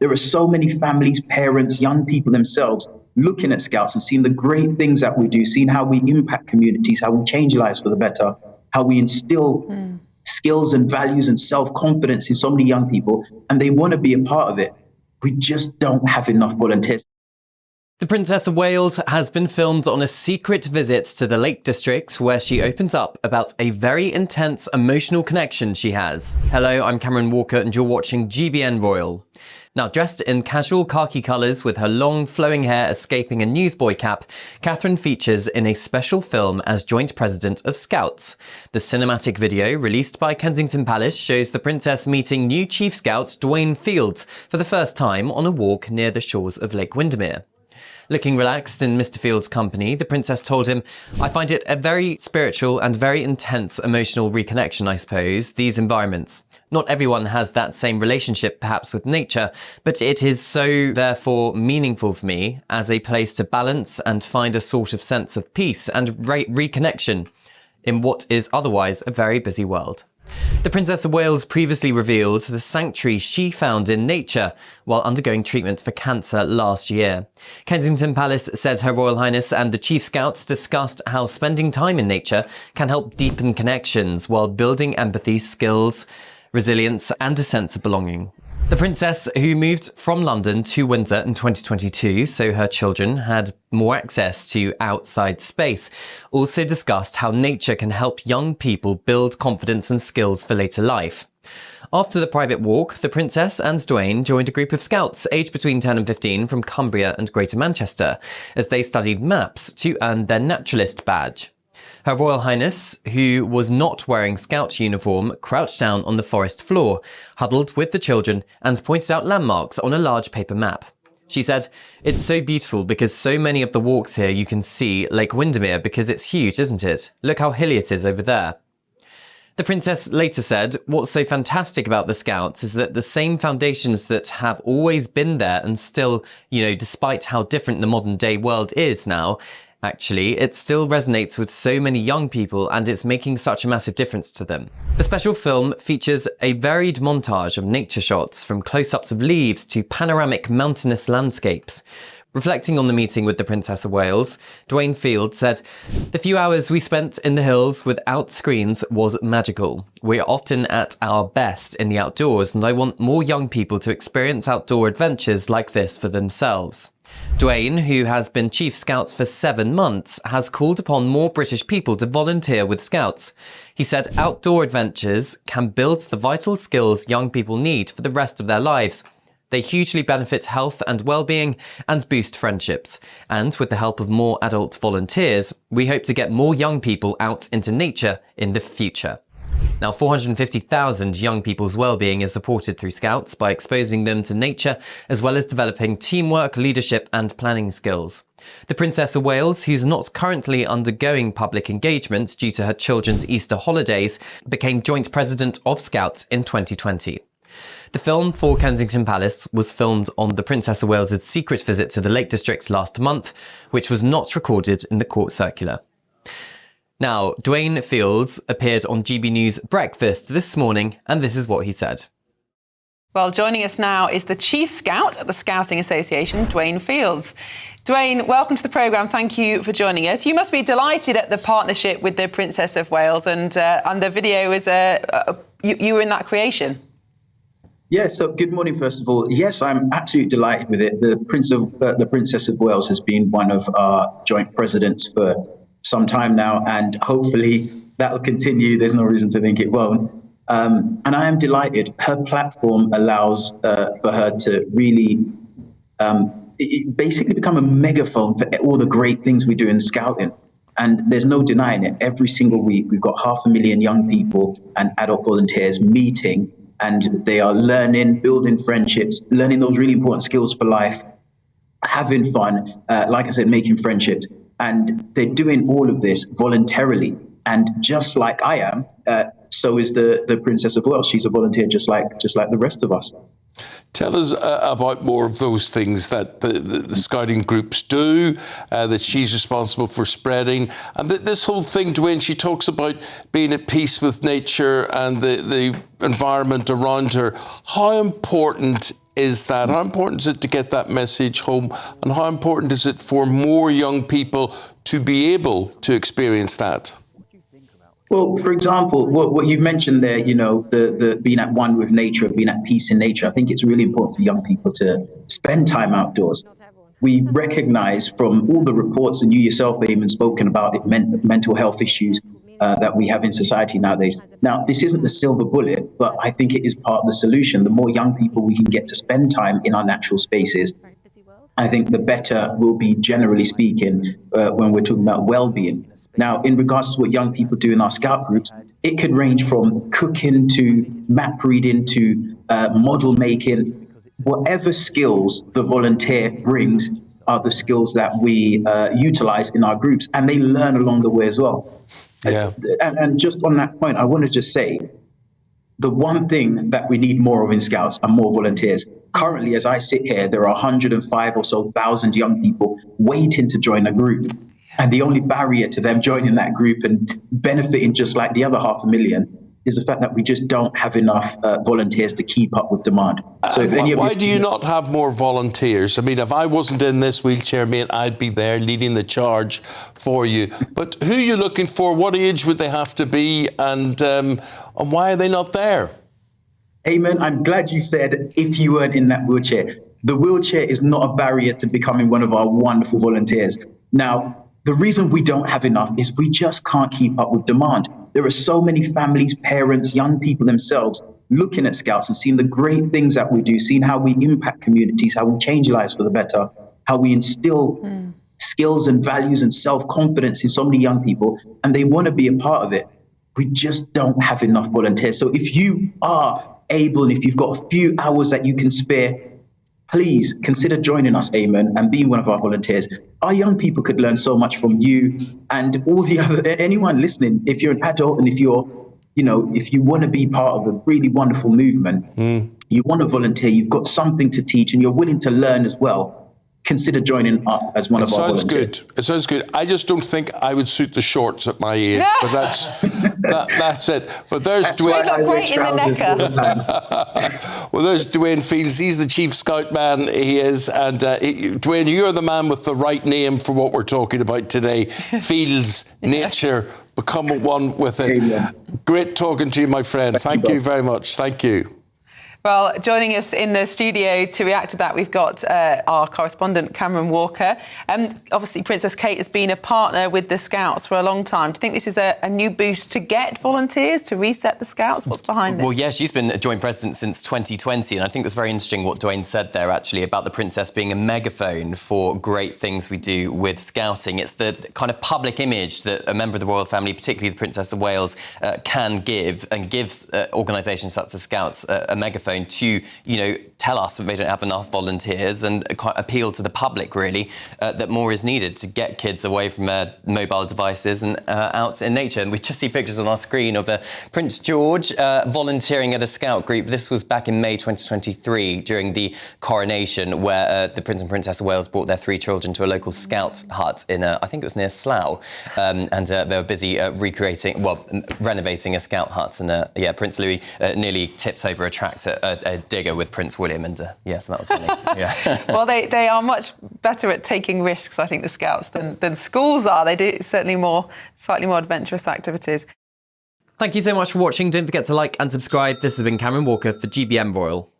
there are so many families, parents, young people themselves looking at Scouts and seeing the great things that we do, seeing how we impact communities, how we change lives for the better, how we instill skills and values and self-confidence in so many young people, and they want to be a part of it. We just don't have enough volunteers. The Princess of Wales has been filmed on a secret visit to the Lake District, where she opens up about a very intense emotional connection she has. Hello, I'm Cameron Walker and you're watching GBN Royal. Now, dressed in casual khaki colours with her long flowing hair escaping a newsboy cap, Catherine features in a special film as joint president of Scouts. The cinematic video released by Kensington Palace shows the princess meeting new Chief Scout Dwayne Fields for the first time on a walk near the shores of Lake Windermere. Looking relaxed in Mr. Fields' company, the princess told him, "I find it a very spiritual and very intense emotional reconnection, I suppose, these environments. Not everyone has that same relationship perhaps with nature, but it is so therefore meaningful for me as a place to balance and find a sort of sense of peace and reconnection in what is otherwise a very busy world." The Princess of Wales previously revealed the sanctuary she found in nature while undergoing treatment for cancer last year. Kensington Palace said Her Royal Highness and the Chief Scouts discussed how spending time in nature can help deepen connections while building empathy, skills, resilience, and a sense of belonging. The princess, who moved from London to Windsor in 2022 so her children had more access to outside space, also discussed how nature can help young people build confidence and skills for later life. After the private walk, the princess and Dwayne joined a group of scouts aged between 10 and 15 from Cumbria and Greater Manchester as they studied maps to earn their naturalist badge. Her Royal Highness, who was not wearing Scout uniform, crouched down on the forest floor, huddled with the children, and pointed out landmarks on a large paper map. She said, "It's so beautiful because so many of the walks here you can see Lake Windermere because it's huge, isn't it? Look how hilly it is over there." The princess later said, "What's so fantastic about the Scouts is that the same foundations that have always been there and still, despite how different the modern day world is now, actually, it still resonates with so many young people and it's making such a massive difference to them." The special film features a varied montage of nature shots, from close-ups of leaves to panoramic mountainous landscapes. Reflecting on the meeting with the Princess of Wales, Dwayne Fields said, "The few hours we spent in the hills without screens was magical. We're often at our best in the outdoors, and I want more young people to experience outdoor adventures like this for themselves." Dwayne, who has been Chief Scouts for 7 months, has called upon more British people to volunteer with Scouts. He said outdoor adventures can build the vital skills young people need for the rest of their lives. They hugely benefit health and well-being and boost friendships. And with the help of more adult volunteers, we hope to get more young people out into nature in the future. Now, 450,000 young people's well-being is supported through Scouts by exposing them to nature, as well as developing teamwork, leadership and planning skills. The Princess of Wales, who's not currently undergoing public engagement due to her children's Easter holidays, became joint president of Scouts in 2020. The film for Kensington Palace was filmed on the Princess of Wales' secret visit to the Lake District last month, which was not recorded in the court circular. Now, Dwayne Fields appeared on GB News Breakfast this morning, and this is what he said. Well, joining us now is the Chief Scout at the Scouting Association, Dwayne Fields. Dwayne, welcome to the programme. Thank you for joining us. You must be delighted at the partnership with the Princess of Wales, and the video is you were in that creation. Yeah, so good morning, first of all. Yes, I'm absolutely delighted with it. The Princess of Wales has been one of our joint presidents for some time now, and hopefully that will continue. There's no reason to think it won't. And I am delighted. Her platform allows for her to really basically become a megaphone for all the great things we do in Scouting. And there's no denying it. Every single week, we've got 500,000 young people and adult volunteers meeting, and they are learning, building friendships, learning those really important skills for life, having fun, like I said, making friendships. And they're doing all of this voluntarily. And just like I am, so is the Princess of Wales. She's a volunteer just like the rest of us. Tell us about more of those things that the scouting groups do, that she's responsible for spreading. And this whole thing, Dwayne, she talks about being at peace with nature and the environment around her. How important is that? How important is it to get that message home? And how important is it for more young people to be able to experience that? Well, for example, what you've mentioned there, the being at one with nature, being at peace in nature, I think it's really important for young people to spend time outdoors. We recognize from all the reports, and you yourself have even spoken about it, mental health issues that we have in society nowadays. Now, this isn't the silver bullet, but I think it is part of the solution. The more young people we can get to spend time in our natural spaces, I think the better we'll be, generally speaking, when we're talking about well-being. Now, in regards to what young people do in our scout groups, it could range from cooking to map reading to model making. Whatever skills the volunteer brings are the skills that we utilize in our groups, and they learn along the way as well. Yeah. And just on that point, I want to just say, the one thing that we need more of in Scouts are more volunteers. Currently, as I sit here, there are 105 or so thousand young people waiting to join a group. And the only barrier to them joining that group and benefiting just like the other 500,000 is the fact that we just don't have enough volunteers to keep up with demand. So why do you not have more volunteers? I mean, if I wasn't in this wheelchair, mate, I'd be there leading the charge for you. But who are you looking for? What age would they have to be? And why are they not there? Eamon, I'm glad you said if you weren't in that wheelchair. The wheelchair is not a barrier to becoming one of our wonderful volunteers. Now, the reason we don't have enough is we just can't keep up with demand. There are so many families, parents, young people themselves looking at Scouts and seeing the great things that we do, seeing how we impact communities, how we change lives for the better, how we instill skills and values and self-confidence in so many young people, and they want to be a part of it. We just don't have enough volunteers. So if you are able and if you've got a few hours that you can spare, please consider joining us, Eamon, and being one of our volunteers. Our young people could learn so much from you and all the other, anyone listening. If you're an adult and if you're, if you want to be part of a really wonderful movement, you want to volunteer, you've got something to teach and you're willing to learn as well, consider joining up as one of our volunteers. It sounds good. I just don't think I would suit the shorts at my age, but that's it. But there's Dwayne. Look great in the necker. Well, there's Dwayne Fields. He's the chief scout man. He is, and Dwayne, you're the man with the right name for what we're talking about today. Fields, nature, become one with it. Yeah. Great talking to you, my friend. Thank you very much. Thank you. Well, joining us in the studio to react to that, we've got our correspondent, Cameron Walker. Obviously, Princess Kate has been a partner with the Scouts for a long time. Do you think this is a new boost to get volunteers, to reset the Scouts? What's behind this? Well, yeah, she's been a joint president since 2020, and I think it was very interesting what Dwayne said there, actually, about the Princess being a megaphone for great things we do with Scouting. It's the kind of public image that a member of the royal family, particularly the Princess of Wales, can give, and gives organisations such as Scouts a megaphone to, tell us that they don't have enough volunteers and appeal to the public, really, that more is needed to get kids away from their mobile devices and out in nature. And we just see pictures on our screen of Prince George volunteering at a scout group. This was back in May 2023 during the coronation, where the Prince and Princess of Wales brought their 3 children to a local scout hut in, I think it was near Slough. And they were busy renovating a scout hut. And Prince Louis nearly tipped over a tractor, a digger with Prince William. And so that was funny. Yeah. Well, they are much better at taking risks, I think, the Scouts, than schools are. They do slightly more adventurous activities. Thank you so much for watching. Don't forget to like and subscribe. This has been Cameron Walker for GBM Royal.